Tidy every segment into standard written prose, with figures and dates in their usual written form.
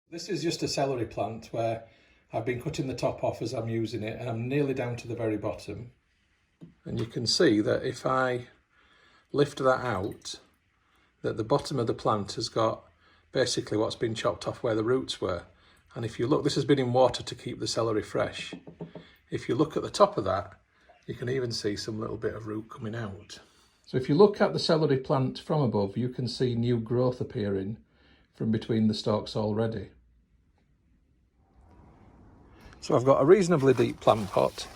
This is just a celery plant where I've been cutting the top off as I'm using it, and I'm nearly down to the very bottom. And you can see that if I lift that out, that the bottom of the plant has got basically what's been chopped off where the roots were. And if you look, this has been in water to keep the celery fresh. If you look at the top of that, you can even see some little bit of root coming out. So if you look at the celery plant from above, you can see new growth appearing from between the stalks already. So I've got a reasonably deep plant pot,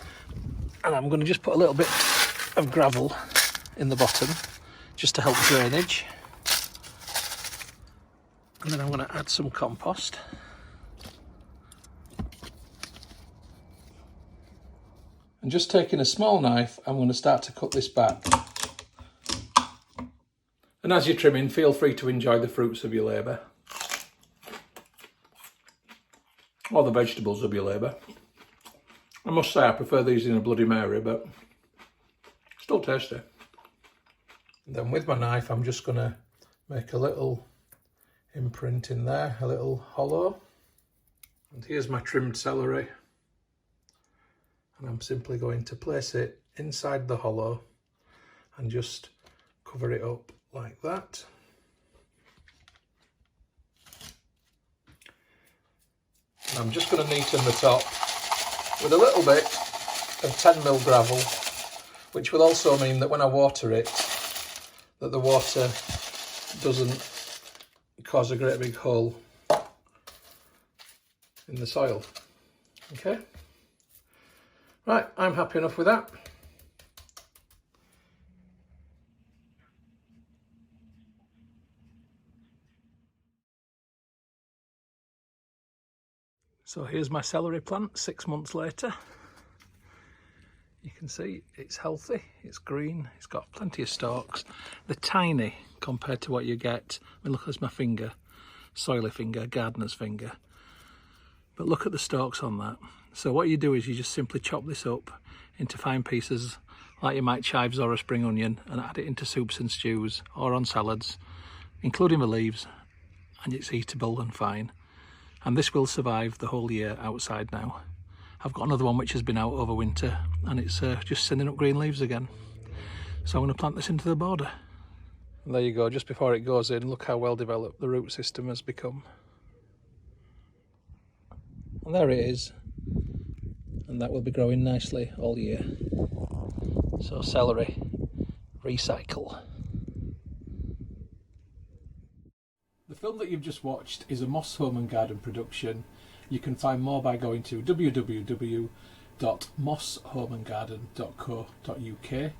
and I'm going to just put a little bit of gravel in the bottom just to help drainage. And then I'm going to add some compost. And just taking a small knife, I'm going to start to cut this back. And as you're trimming, feel free to enjoy the fruits of your labour. Or the vegetables of your labour. I must say I prefer these in a Bloody Mary, but still tasty. And then with my knife, I'm just going to make a little imprint in there, a little hollow. And here's my trimmed celery. And I'm simply going to place it inside the hollow and just cover it up like that. And I'm just going to neaten the top with a little bit of 10mm gravel, which will also mean that when I water it, that the water doesn't cause a great big hole in the soil. Okay, right, I'm happy enough with that. So here's my celery plant 6 months later. You can see it's healthy, it's green, it's got plenty of stalks. They're tiny compared to what you get. I mean, look, there's my finger, soily finger, gardener's finger. But look at the stalks on that. So what you do is you just simply chop this up into fine pieces like you might chives or a spring onion, and add it into soups and stews or on salads, including the leaves, and it's eatable and fine. And this will survive the whole year outside now. I've got another one which has been out over winter, and it's just sending up green leaves again. So I'm going to plant this into the border. And there you go, just before it goes in, look how well developed the root system has become. And there it is. And that will be growing nicely all year. So celery, recycle. The film that you've just watched is a Moss Home and Garden production. You can find more by going to www.mosshomeandgarden.co.uk.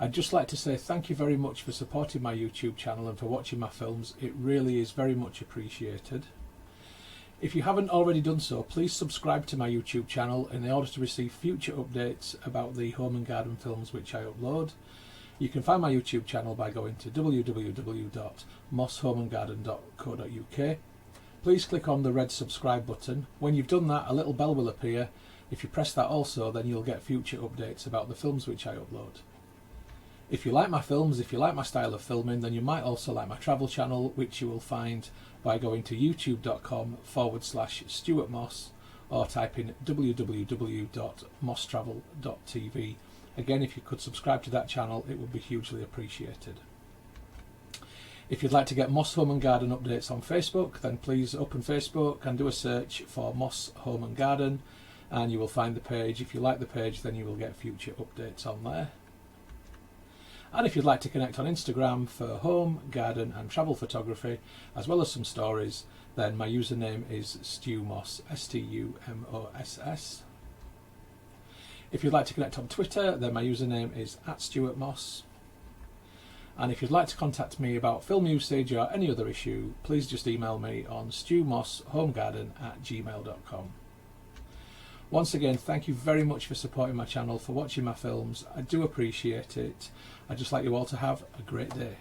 I'd just like to say thank you very much for supporting my YouTube channel and for watching my films. It really is very much appreciated. If you haven't already done so, please subscribe to my YouTube channel in order to receive future updates about the home and garden films which I upload. You can find my YouTube channel by going to www.mosshomeandgarden.co.uk. Please click on the red subscribe button. When you've done that, a little bell will appear. If you press that also, then you'll get future updates about the films which I upload. If you like my films, if you like my style of filming, then you might also like my travel channel, which you will find by going to youtube.com/Stuart Moss or type in www.mosstravel.tv. Again, if you could subscribe to that channel, it would be hugely appreciated. If you'd like to get Moss Home and Garden updates on Facebook, then please open Facebook and do a search for Moss Home and Garden, and you will find the page. If you like the page, then you will get future updates on there. And if you'd like to connect on Instagram for home, garden and travel photography, as well as some stories, then my username is Stu Moss, STUMOSS. If you'd like to connect on Twitter, then my username is @StuartMoss. And if you'd like to contact me about film usage or any other issue, please just email me on stewmosshomegarden@gmail.com. Once again, thank you very much for supporting my channel, for watching my films. I do appreciate it. I'd just like you all to have a great day.